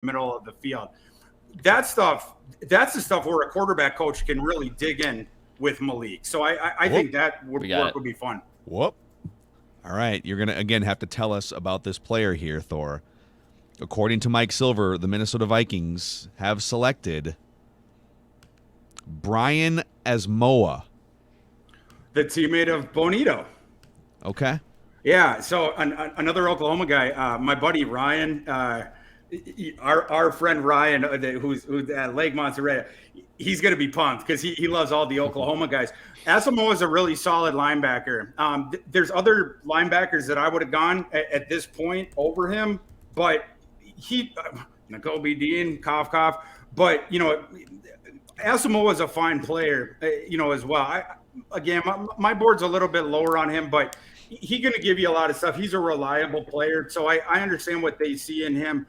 middle of the field. That's the stuff where a quarterback coach can really dig in with Malik. So I think that would be fun. Whoop. All right, you're going to, again, have to tell us about this player here, Thor. According to Mike Silver, the Minnesota Vikings have selected Brian Asamoah. The teammate of Bonito. Okay. Yeah, so another Oklahoma guy, my buddy Ryan, our friend Ryan, who's at Lake Monterey, he's going to be pumped because he loves all the Oklahoma guys. Asamoah is a really solid linebacker. There's other linebackers that I would have gone at this point over him, but Nakobe Dean, cough, cough. But, Asamoah is a fine player, as well. My board's a little bit lower on him, but he's going to give you a lot of stuff. He's a reliable player, so I understand what they see in him.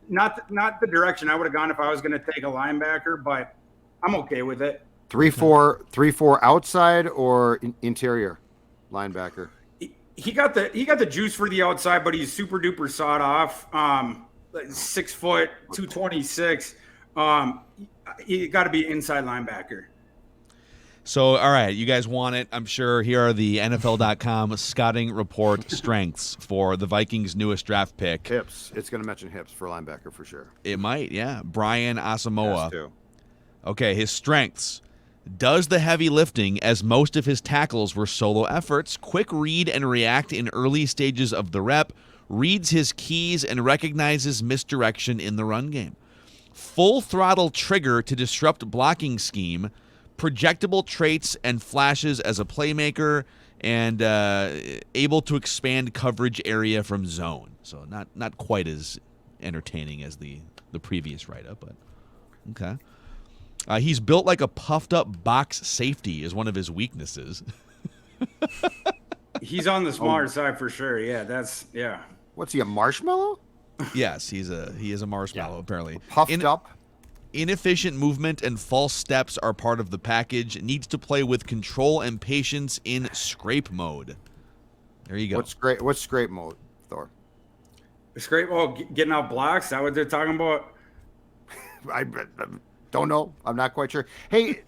Not the direction I would have gone if I was going to take a linebacker, but I'm okay with it. 3-4 outside or interior linebacker. He got the juice for the outside, but he's super duper sawed off. 6 foot, 226. You got to be inside linebacker. So, all right, you guys want it. I'm sure here are the NFL.com scouting report strengths for the Vikings' newest draft pick. Hips. It's going to mention hips for linebacker for sure. It might, yeah. Brian Asamoah. Has to. Okay, his strengths. Does the heavy lifting, as most of his tackles were solo efforts. Quick read and react in early stages of the rep. Reads his keys and recognizes misdirection in the run game. Full throttle trigger to disrupt blocking scheme. Projectable traits and flashes as a playmaker, and able to expand coverage area from zone. So not quite as entertaining as the previous write-up, but okay. He's built like a puffed-up box safety is one of his weaknesses. He's on the smaller side for sure. Yeah, What's he, a marshmallow? Yes, he is a marshmallow, apparently. Puffed up. Inefficient movement and false steps are part of the package. Needs to play with control and patience in scrape mode. There you go. What's scrape mode, Thor? Scrape mode, getting out blocks. Is that what they're talking about? I don't know. I'm not quite sure. Hey,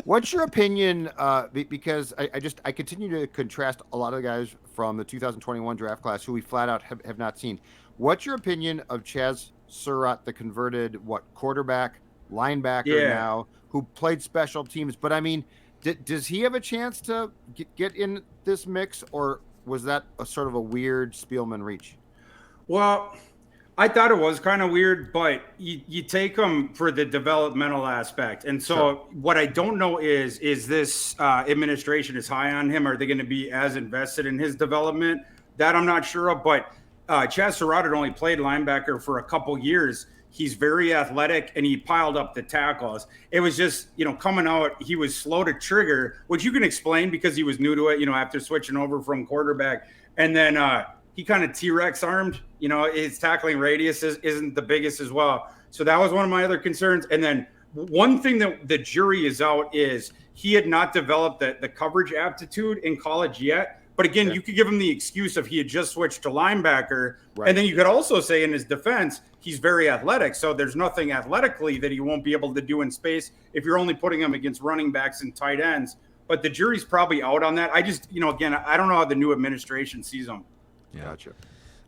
what's your opinion? Because I continue to contrast a lot of the guys from the 2021 draft class who we flat out have not seen. What's your opinion of Chaz Surratt, the converted quarterback, linebacker now, who played special teams? But I mean, does he have a chance to get in this mix, or was that a sort of a weird Spielman reach? Well, I thought it was kind of weird, but you take him for the developmental aspect. And so what I don't know is this administration is high on him? Are they going to be as invested in his development? That I'm not sure of, but Chaz Surratt had only played linebacker for a couple years. He's very athletic, and he piled up the tackles. It was just, coming out, he was slow to trigger, which you can explain because he was new to it, after switching over from quarterback. And then he kind of T-Rex armed, his tackling radius isn't the biggest as well. So that was one of my other concerns. And then one thing that the jury is out is he had not developed the coverage aptitude in college yet. But again, you could give him the excuse of he had just switched to linebacker. Right. And then you could also say in his defense, he's very athletic. So there's nothing athletically that he won't be able to do in space if you're only putting him against running backs and tight ends. But the jury's probably out on that. I just, again, I don't know how the new administration sees him. Yeah. Gotcha.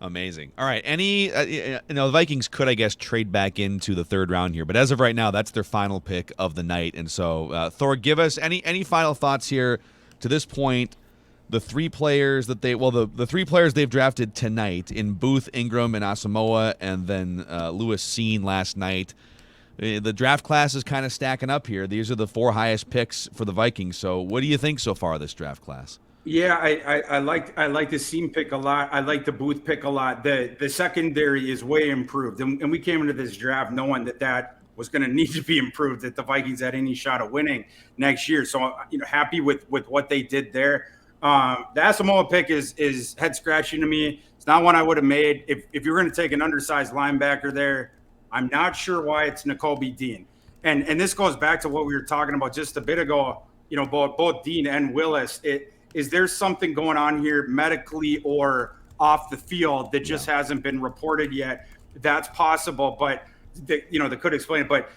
Amazing. All right. The Vikings could, I guess, trade back into the third round here. But as of right now, that's their final pick of the night. And so, Thor, give us any final thoughts here to this point. The three players the three players they've drafted tonight in Booth, Ingram, and Asamoah, and then Lewis Seen last night. The draft class is kind of stacking up here. These are the four highest picks for the Vikings. So what do you think so far of this draft class? Yeah, I like the Seen pick a lot. I like the Booth pick a lot. The secondary is way improved. And we came into this draft knowing that was going to need to be improved, that the Vikings had any shot of winning next year. So, happy with what they did there. The Asamoah pick is head scratching to me. It's not one I would have made. If you're going to take an undersized linebacker there, I'm not sure why it's Nakobe Dean. And this goes back to what we were talking about just a bit ago, both Dean and Willis. Is there something going on here medically or off the field that just hasn't been reported yet? That's possible. But that could explain it. But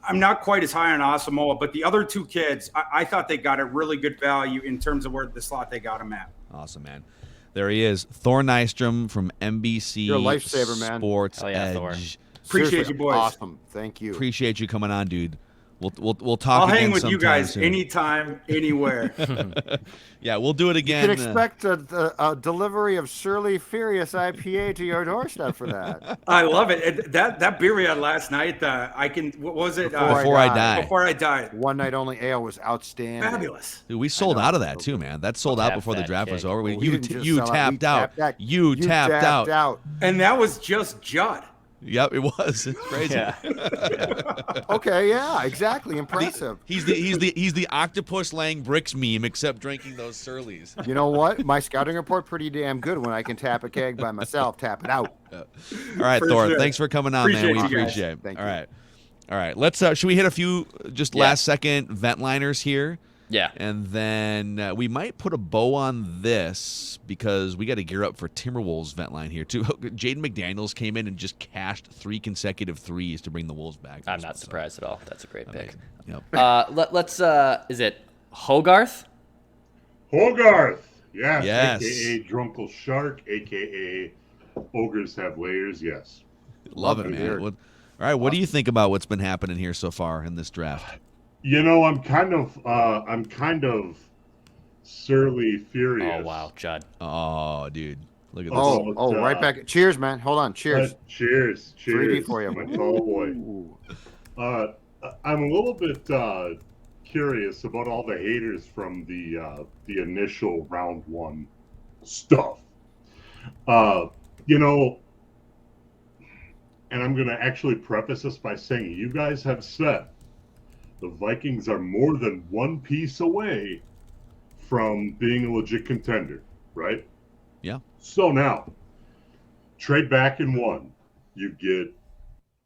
I'm not quite as high on Asamoah. But the other two kids, I thought they got a really good value in terms of where the slot they got him at. Awesome, man. There he is, Thor Nystrom from NBC You're a lifesaver, man. Sports Hell yeah, Edge. Thor. Appreciate Seriously, you, boys. Awesome. Thank you. Appreciate you coming on, dude. We'll talk I'll again hang with you sometime guys soon. anytime, anywhere. Yeah, we'll do it You again. can expect a delivery of Surly Furious IPA to your doorstep for that. I love it. That beer we had last night. What was it? Before I Die. Before I died. One Night Only Ale was outstanding. Fabulous. Dude, we sold out of that too, man. That sold out Tap before the that draft was keg. over. We You didn't just sell out, we tapped out. tapped You tapped out. And that was just Judd. Yep, it was. It's crazy. Yeah. Okay, yeah, exactly. Impressive. He's the octopus laying bricks meme, except drinking those Surlies. You know what? My scouting report pretty damn good when I can tap a keg by myself, tap it out. All right, For Thor. sure. Thanks for coming on, man. Appreciate We you guys. appreciate it. Thank All you. right. All right. Let's should we hit a few just last second vent liners here? Yeah. And then we might put a bow on this because we got to gear up for Timberwolves vent line here too. Jaden McDaniels came in and just cashed 3 consecutive threes to bring the Wolves back. I'm not surprised at all. That's a great pick. Yep. Let's is it Hogarth? Hogarth, yes, Yes. aka Drunkle Shark, aka Ogres Have Layers. Yes, Love it, to man. hear it. All right. What do you think about what's been happening here so far in this draft? you know I'm kind of surly furious. Oh wow, Judd. Oh, dude. Look at this. Oh, right back. Cheers, man. Hold on. Cheers. Cheers, 3D for you. my tall boy. Ooh. I'm a little bit curious about all the haters from the initial round one stuff. You know, and I'm going to actually preface this by saying you guys have said the Vikings are more than one piece away from being a legit contender, right? Yeah. So now, trade back in one. You get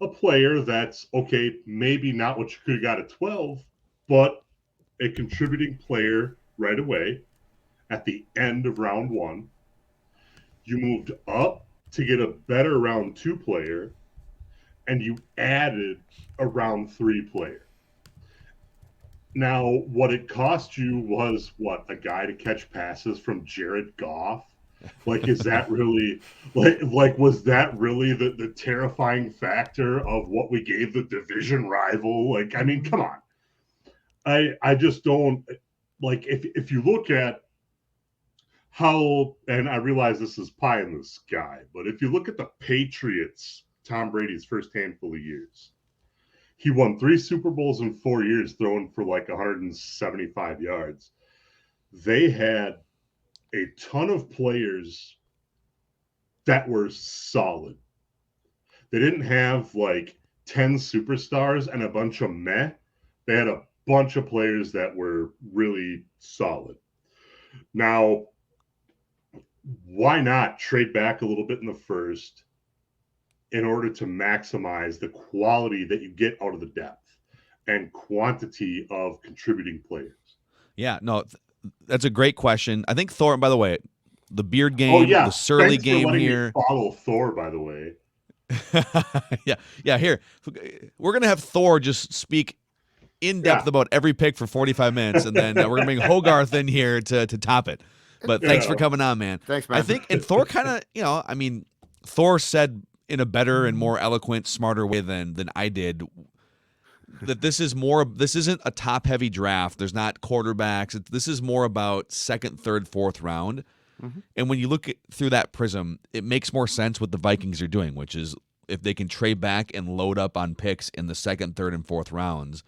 a player that's, okay, maybe not what you could have got at 12, but a contributing player right away at the end of round one. You moved up to get a better round 2 player, and you added a round 3 player. Now, what it cost you was what? A guy to catch passes from Jared Goff? Like, is that really like was that really the terrifying factor of what we gave the division rival? Like, I mean, come on. I just don't like if you look at how, and I realize this is pie in the sky, but if you look at the Patriots, Tom Brady's first handful of years, he won 3 Super Bowls in 4 years, throwing for like 175 yards. They had a ton of players that were solid. They didn't have like 10 superstars and a bunch of meh. They had a bunch of players that were really solid. Now, why not trade back a little bit in the first in order to maximize the quality that you get out of the depth and quantity of contributing players? Yeah, no, that's a great question. I think Thor, by the way, the beard game, the Surly Thanks for game letting here. me follow Thor, by the way. yeah. Here, we're gonna have Thor just speak in depth about every pick for 45 minutes, and then we're gonna bring Hogarth in here to top it. But thanks for coming on, man. Thanks, man. I think, and Thor kind of, I mean, Thor said in a better and more eloquent, smarter way than I did that this isn't a top heavy draft. There's not quarterbacks. This is more about second, third, fourth round. Mm-hmm. And when you look through that prism, it makes more sense what the Vikings are doing, which is if they can trade back and load up on picks in the second, third, and fourth rounds,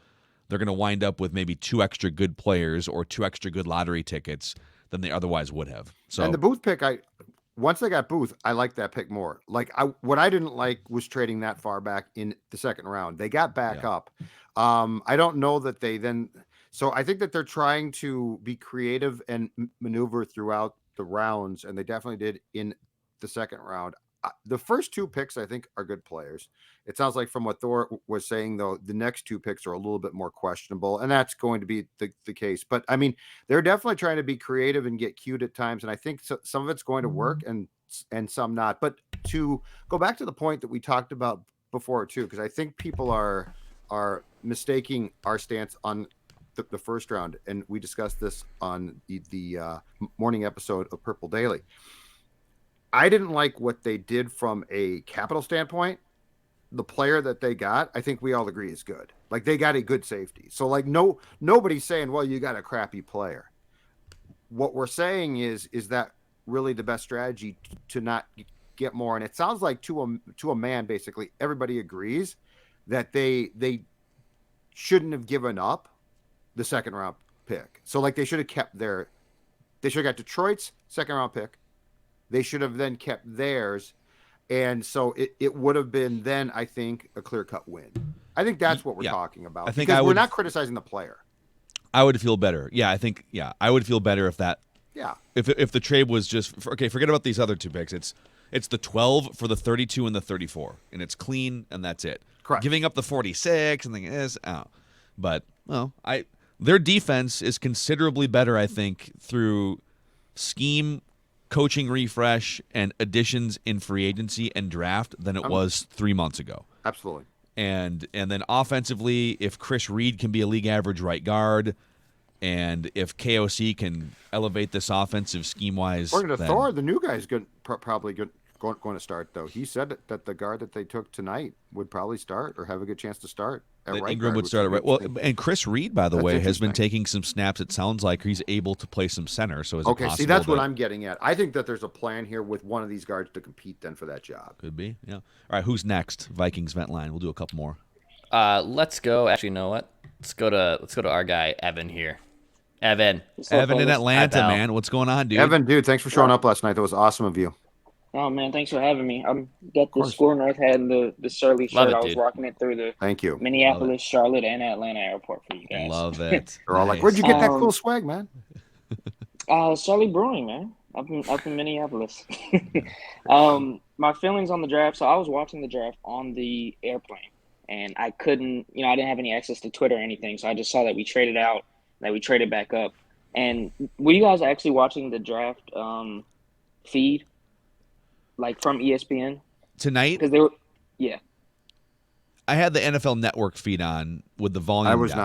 they're going to wind up with maybe 2 extra good players or 2 extra good lottery tickets than they otherwise would have. So, and the Booth pick, once they got Booth, I liked that pick more. Like what I didn't like was trading that far back in the second round. They got back up. I don't know that they then. So I think that they're trying to be creative and maneuver throughout the rounds, and they definitely did in the second round. The first 2 picks, I think, are good players. It sounds like from what Thor was saying, though, the next 2 picks are a little bit more questionable, and that's going to be the case. But, I mean, they're definitely trying to be creative and get cute at times, and I think some of it's going to work and some not. But to go back to the point that we talked about before too, because I think people are mistaking our stance on the first round, and we discussed this on the morning episode of Purple Daily. I didn't like what they did from a capital standpoint. The player that they got, I think we all agree is good. Like, they got a good safety. So like nobody's saying, well, you got a crappy player. What we're saying is that really the best strategy to not get more? And it sounds like to a man, basically, everybody agrees that they shouldn't have given up the second round pick. So like they should have got Detroit's second round pick. They should have then kept theirs. And so it would have been then, I think, a clear-cut win. I think that's what we're talking about. I think because we're not criticizing the player. I would feel better. Yeah, I think. Yeah, I would feel better if that. Yeah. If the trade was just forget about these other two picks. It's the 12 for the 32 and the 34, and it's clean, and that's it. Correct. Giving up the 46 and but their defense is considerably better, I think, through scheme, coaching refresh, and additions in free agency and draft than it was 3 months ago. Absolutely. And then offensively, if Chris Reed can be a league average right guard, and if KOC can elevate this offensive scheme wise, according to Thor, the new guy is probably going to start, though. He said that the guard that they took tonight would probably start or have a good chance to start. Ingram would start at right. Well, and Chris Reed, by the way, has been taking some snaps. It sounds like he's able to play some center. So is it possible? See, that's what I'm getting at. I think that there's a plan here with one of these guards to compete then for that job. Could be, yeah. All right, who's next? Vikings vent line. We'll do a couple more. Let's go. Actually, you know what? Let's go to our guy Evan here. Evan in Atlanta, man. What's going on, dude? Evan, dude, thanks for showing up last night. That was awesome of you. Oh man, thanks for having me. I'm got the Score North hat and the Surly shirt. I was rocking it through the Thank you. Minneapolis, Charlotte, and Atlanta airport for you guys. Love it. They're all like, "Where'd you get that cool swag, man?" Surly Brewing, man. Up in Minneapolis. My feelings on the draft. So I was watching the draft on the airplane, and I couldn't. I didn't have any access to Twitter or anything, so I just saw that we traded out, that we traded back up. And were you guys actually watching the draft feed? Like from ESPN tonight? Because they were, yeah. I had the NFL Network feed on with the volume. I was down.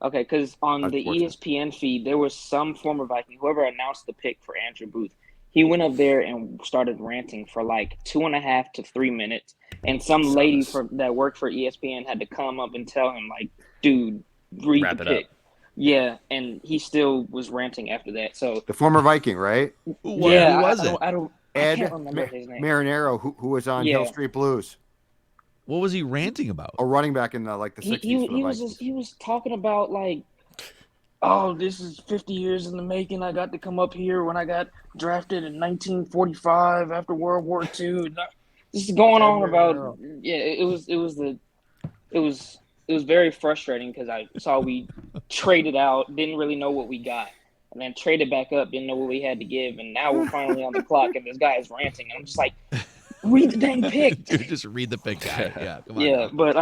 not. Okay, because on the ESPN feed, there was some former Viking, whoever announced the pick for Andrew Booth, he went up there and started ranting for like 2.5 to 3 minutes, and some lady that worked for ESPN had to come up and tell him, like, dude, read Wrap the it pick. up. Yeah, and he still was ranting after that. So the former Viking, right? Who was it? Ed can't remember his name. Marinero, who was on Hill Street Blues. What was he ranting about? A running back in the 60s. He was talking about like, oh, this is 50 years in the making. I got to come up here when I got drafted in 1945 after World War II. This is going on about it was very frustrating because I saw we traded out, didn't really know what we got. And then traded back up, didn't know what we had to give, and now we're finally on the clock, and this guy is ranting. And I'm just like, read the dang pick. Dude, just read the pick, guy. Yeah, come on. Yeah, but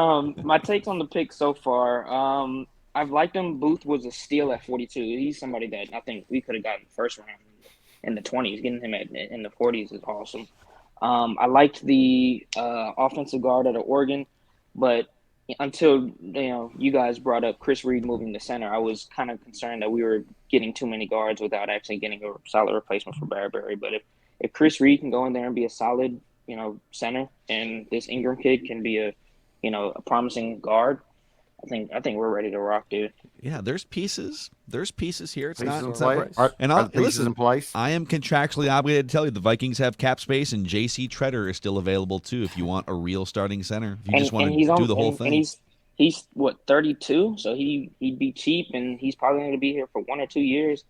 my takes on the pick so far, I've liked him. Booth was a steal at 42. He's somebody that I think we could have gotten first round in the 20s. Getting him in the 40s is awesome. I liked the offensive guard out of Oregon, but until you guys brought up Chris Reed moving to center, I was kind of concerned that we were getting too many guards without actually getting a solid replacement for Bradbury. But if Chris Reed can go in there and be a solid, center, and this Ingram kid can be a promising guard, I think we're ready to rock, dude. Yeah, there's pieces. There's pieces here. It's not pieces in place. I am contractually obligated to tell you the Vikings have cap space, and J.C. Treader is still available too. If you want a real starting center, if you just want to do the whole thing. And he's what, 32, so he'd be cheap, and he's probably going to be here for 1 or 2 years.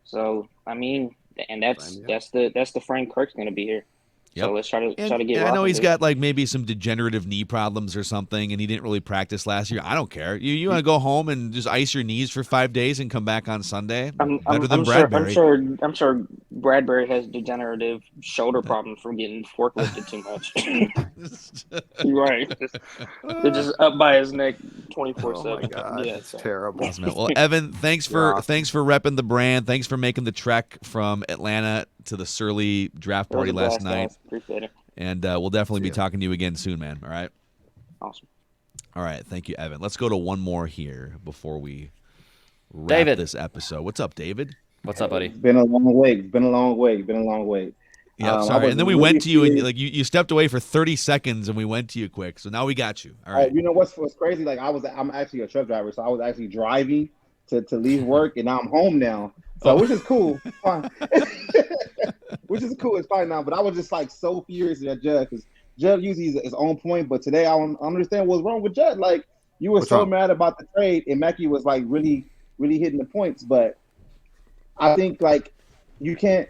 So I mean, and that's the Frank Kirk's going to be here. Yep. So let's try to get. I know he's got like maybe some degenerative knee problems or something, and he didn't really practice last year. I don't care. You want to go home and just ice your knees for 5 days and come back on Sunday? Better than Bradbury. I'm sure Bradbury has degenerative shoulder problems from getting forklifted too much. You're right. They're just up by his neck 24/7. Oh my God, yeah, it's terrible. Awesome. Well, Evan, thanks for repping the brand. Thanks for making the trek from Atlanta to the Surly draft party last night. Appreciate it. And we'll definitely be talking to you again soon, man. All right. Awesome. All right, thank you, Evan. Let's go to one more here before we wrap David. this episode. What's up, David? What's up, buddy? It's been a long wait. It's been a long wait. It's been a long wait. Yeah, I sorry. was And then we really went to you, and serious. you stepped away for 30 seconds, and we went to you quick. So now we got you. All Oh, right. you know what's crazy? Like I'm actually a truck driver, so I was actually driving to leave work, and now I'm home now. So which is cool, fine. Which is cool. It's fine now. But I was just like so furious at Judd because Judd usually is on point, but today I don't understand what's wrong with Judd. Like you were What's so wrong? mad about the trade, and Mackey was like really hitting the points, but I think like you can't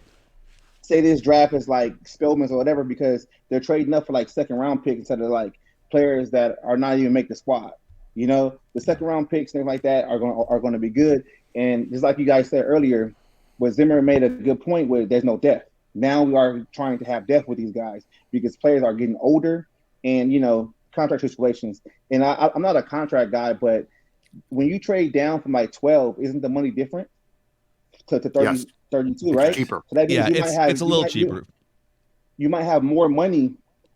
say this draft is like Spellman's or whatever because they're trading up for like second round picks instead of like players that are not even make the squad. You know, the second round picks things like that are going to be good. And just like you guys said earlier, what Zimmer made a good point with there's no depth. Now we are trying to have depth with these guys because players are getting older and contract situations. And I'm not a contract guy, but when you trade down from like 12, isn't the money different to 30, Yes. 32, It's right? cheaper. So that means Yeah, you might have, it's a little cheaper. You might have more money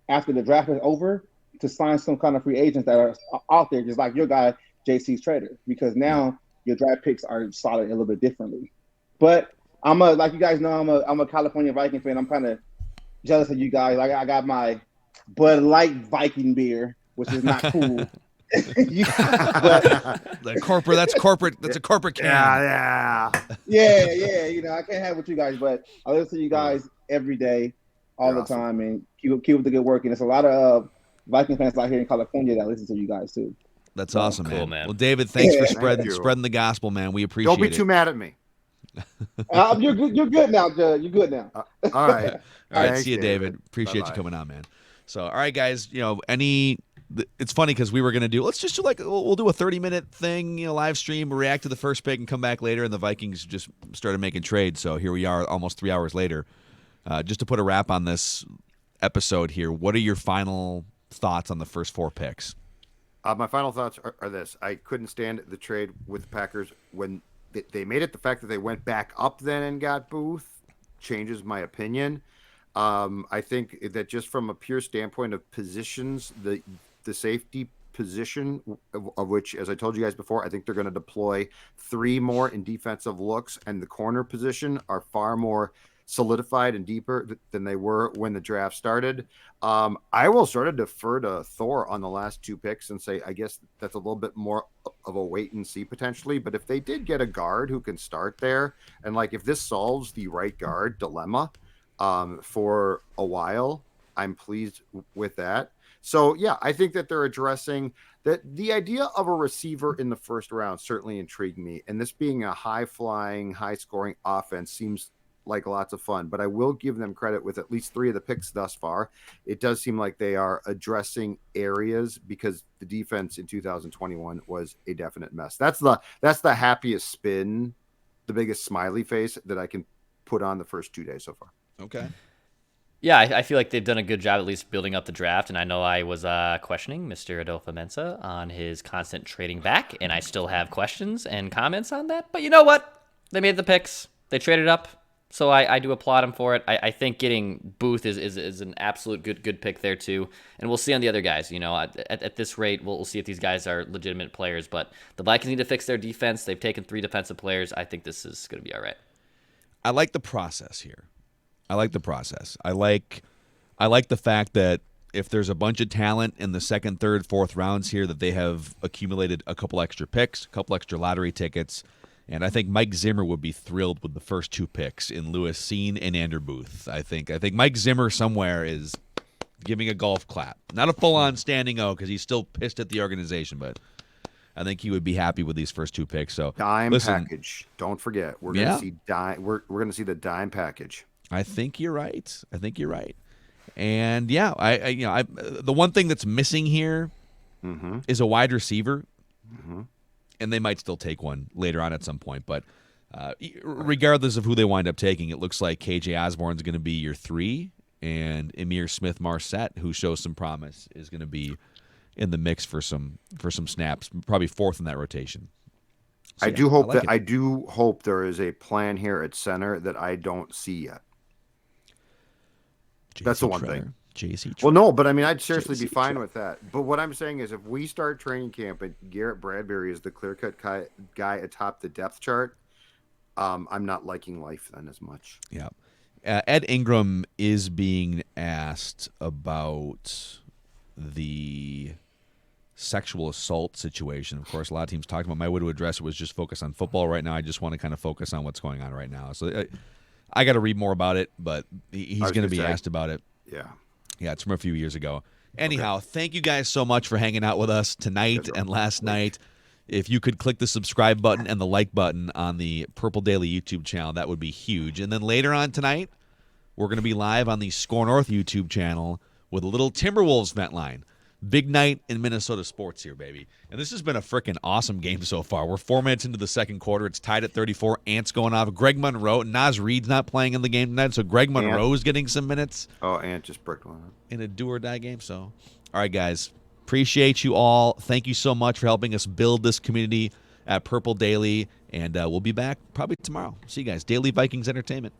after the draft is over to sign some kind of free agents that are out there, just like your guy, JC's Trader, because now your draft picks are solid a little bit differently. But like you guys know, I'm a California Viking fan. I'm kind of jealous of you guys. Like I got my Bud Light Viking beer, which is not cool. But The corporate. That's corporate. That's a corporate can. Yeah. I can't have with you guys, but I listen to you guys every day, all You're the awesome. time, and keep up the good work. And there's a lot of Viking fans out here in California that listen to you guys too. That's awesome, Cool, man. man. Well, David, thanks for Thank you. spreading the gospel, man. We appreciate Don't be it. too mad at me. You're good now, Judd. You're good now. All right. All right, Thanks, see you, David. Appreciate Bye-bye. you coming on, man. So, all right, guys. It's funny because we were gonna do. Let's just do we'll do a 30-minute thing, live stream, react to the first pick, and come back later. And the Vikings just started making trades, so here we are, almost 3 hours later. Just to put a wrap on this episode here, what are your final thoughts on the first 4 picks? My final thoughts are this. I couldn't stand the trade with the Packers when they made it. The fact that they went back up then and got Booth changes my opinion. I think that just from a pure standpoint of positions, the safety position, of which, as I told you guys before, I think they're going to deploy 3 more in defensive looks, and the corner position are far more solidified and deeper than they were when the draft started. I will sort of defer to Thor on the last 2 picks and say, I guess that's a little bit more of a wait and see potentially. But if they did get a guard who can start there, and like if this solves the right guard dilemma for a while, I'm pleased with that. So, yeah, I think that they're addressing that. The idea of a receiver in the first round certainly intrigued me. And this being a high-flying, high-scoring offense seems like lots of fun. But I will give them credit with at least 3 of the picks thus far. It does seem like they are addressing areas because the defense in 2021 was a definite mess. That's the happiest spin, the biggest smiley face that I can put on the first 2 days so far. Okay. Yeah, I feel like they've done a good job at least building up the draft, and I know I was questioning Mr. Adolfo Mensa on his constant trading back, and I still have questions and comments on that, but you know what? They made the picks. They traded up, so I do applaud him for it. I think getting Booth is an absolute good pick there, too, and we'll see on the other guys. At this rate, we'll see if these guys are legitimate players, but the Vikings need to fix their defense. They've taken 3 defensive players. I think this is going to be all right. I like the process here. I like the fact that if there's a bunch of talent in the second, third, fourth rounds here, that they have accumulated a couple extra picks, a couple extra lottery tickets, and I think Mike Zimmer would be thrilled with the first 2 picks in Lewis Cine and Andrew Booth. I think Mike Zimmer somewhere is giving a golf clap, not a full-on standing O because he's still pissed at the organization, but I think he would be happy with these first 2 picks. So Dime package. Don't forget, we're going to see dime. We're going to see the dime package. I think you're right. And yeah, the one thing that's missing here is a wide receiver, and they might still take one later on at some point. But regardless of who they wind up taking, it looks like KJ Osborne's going to be your 3, and Emir Smith-Marset, who shows some promise, is going to be in the mix for some snaps, probably 4th in that rotation. So, I do hope there is a plan here at center that I don't see yet. That's the one thing. JC. Well, no, but I mean, I'd seriously be JC fine Trump. with that. But what I'm saying is, if we start training camp and Garrett Bradbury is the clear-cut guy atop the depth chart, I'm not liking life then as much. Yeah. Ed Ingram is being asked about the sexual assault situation. Of course, a lot of teams talked about. My way to address it was just focus on football right now. I just want to kind of focus on what's going on right now. So I got to read more about it, but he's going to be asked about it. Yeah. Yeah, it's from a few years ago. Anyhow, Thank you guys so much for hanging out with us tonight and last night. If you could click the subscribe button and the like button on the Purple Daily YouTube channel, that would be huge. And then later on tonight, we're going to be live on the Score North YouTube channel with a little Timberwolves vent line. Big night in Minnesota sports here, baby. And this has been a freaking awesome game so far. We're 4 minutes into the second quarter. It's tied at 34. Ant's going off. Greg Monroe. Naz Reed's not playing in the game tonight, so Greg Monroe is getting some minutes. Oh, Ant just bricked one up. In a do-or-die game. So, all right, guys. Appreciate you all. Thank you so much for helping us build this community at Purple Daily. And we'll be back probably tomorrow. See you guys. Daily Vikings Entertainment.